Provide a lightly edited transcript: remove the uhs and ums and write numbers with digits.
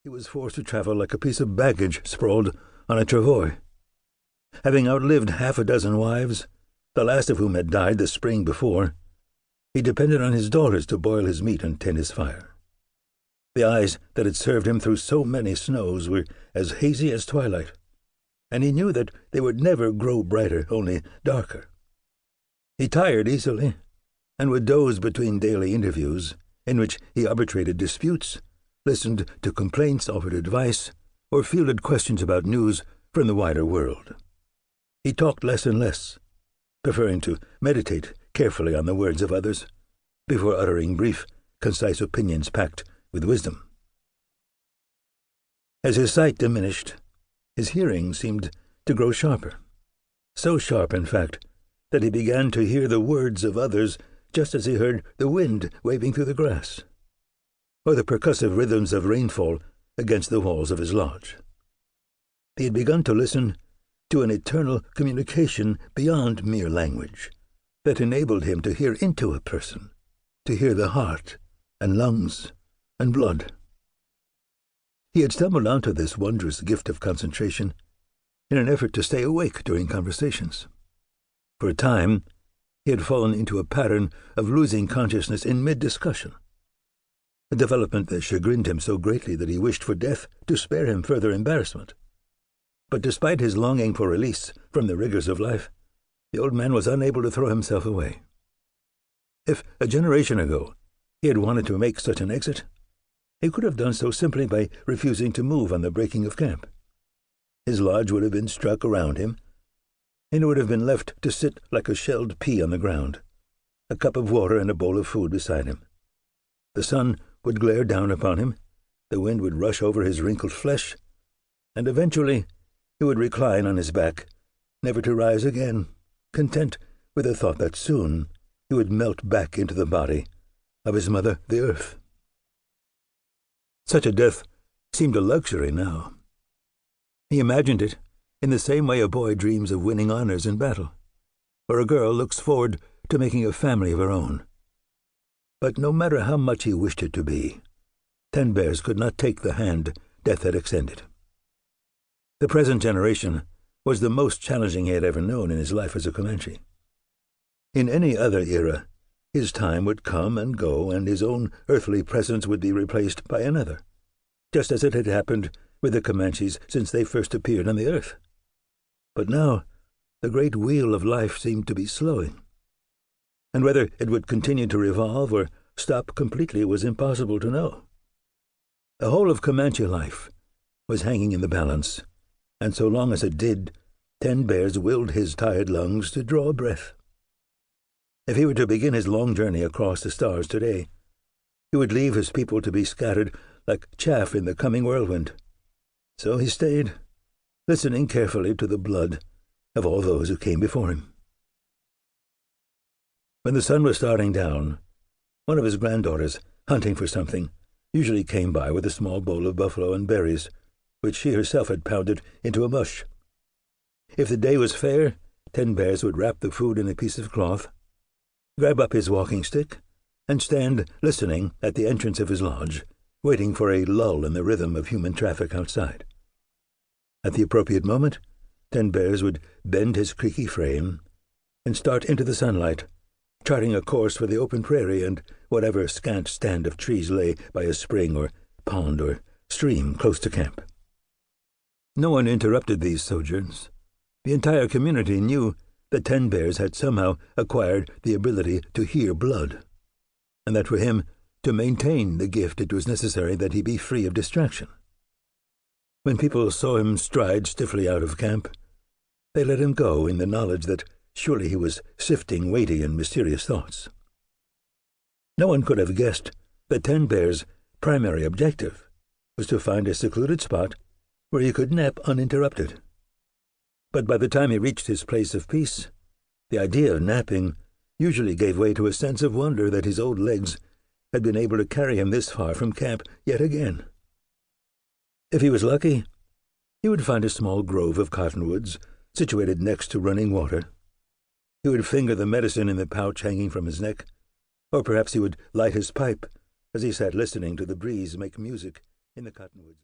he was forced to travel like a piece of baggage sprawled on a travois. Having outlived half a dozen wives, the last of whom had died the spring before, he depended on his daughters to boil his meat and tend his fire. The eyes that had served him through so many snows were as hazy as twilight, and he knew that they would never grow brighter, only darker. He tired easily, and would doze between daily interviews, in which he arbitrated disputes, listened to complaints, offered advice, or fielded questions about news from the wider world. He talked less and less, preferring to meditate carefully on the words of others before uttering brief, concise opinions packed with wisdom. As his sight diminished, his hearing seemed to grow sharper, so sharp, in fact, that he began to hear the words of others just as he heard the wind waving through the grass, or the percussive rhythms of rainfall against the walls of his lodge. He had begun to listen to an eternal communication beyond mere language that enabled him to hear into a person, to hear the heart and lungs and blood. He had stumbled onto this wondrous gift of concentration in an effort to stay awake during conversations. For a time, he had fallen into a pattern of losing consciousness in mid-discussion, a development that chagrined him so greatly that he wished for death to spare him further embarrassment. But despite his longing for release from the rigors of life, the old man was unable to throw himself away. If a generation ago he had wanted to make such an exit, he could have done so simply by refusing to move on the breaking of camp. His lodge would have been struck around him, and he would have been left to sit like a shelled pea on the ground, a cup of water and a bowl of food beside him. The sun would glare down upon him, the wind would rush over his wrinkled flesh, and eventually he would recline on his back, never to rise again, content with the thought that soon he would melt back into the body of his mother, the earth. Such a death seemed a luxury now. He imagined it in the same way a boy dreams of winning honors in battle, or a girl looks forward to making a family of her own. But no matter how much he wished it to be, 10 Bears could not take the hand death had extended. The present generation was the most challenging he had ever known in his life as a Comanche. In any other era, his time would come and go, and his own earthly presence would be replaced by another, just as it had happened with the Comanches since they first appeared on the earth. But now, the great wheel of life seemed to be slowing, and whether it would continue to revolve or stop completely was impossible to know. The whole of Comanche life was hanging in the balance, and so long as it did, 10 Bears willed his tired lungs to draw a breath. If he were to begin his long journey across the stars today, he would leave his people to be scattered like chaff in the coming whirlwind. So he stayed, listening carefully to the blood of all those who came before him. When the sun was starting down, one of his granddaughters, hunting for something, usually came by with a small bowl of buffalo and berries, which she herself had pounded into a mush. If the day was fair, 10 Bears would wrap the food in a piece of cloth, grab up his walking stick, and stand listening at the entrance of his lodge, waiting for a lull in the rhythm of human traffic outside. At the appropriate moment, 10 Bears would bend his creaky frame and start into the sunlight, charting a course for the open prairie and whatever scant stand of trees lay by a spring or pond or stream close to camp. No one interrupted these sojourns. The entire community knew that 10 Bears had somehow acquired the ability to hear blood, and that for him to maintain the gift it was necessary that he be free of distraction. When people saw him stride stiffly out of camp, they let him go in the knowledge that surely he was sifting weighty and mysterious thoughts. No one could have guessed that 10 Bears' primary objective was to find a secluded spot where he could nap uninterrupted. But by the time he reached his place of peace, the idea of napping usually gave way to a sense of wonder that his old legs had been able to carry him this far from camp yet again. If he was lucky, he would find a small grove of cottonwoods situated next to running water. He would finger the medicine in the pouch hanging from his neck, or perhaps he would light his pipe as he sat listening to the breeze make music in the cottonwoods.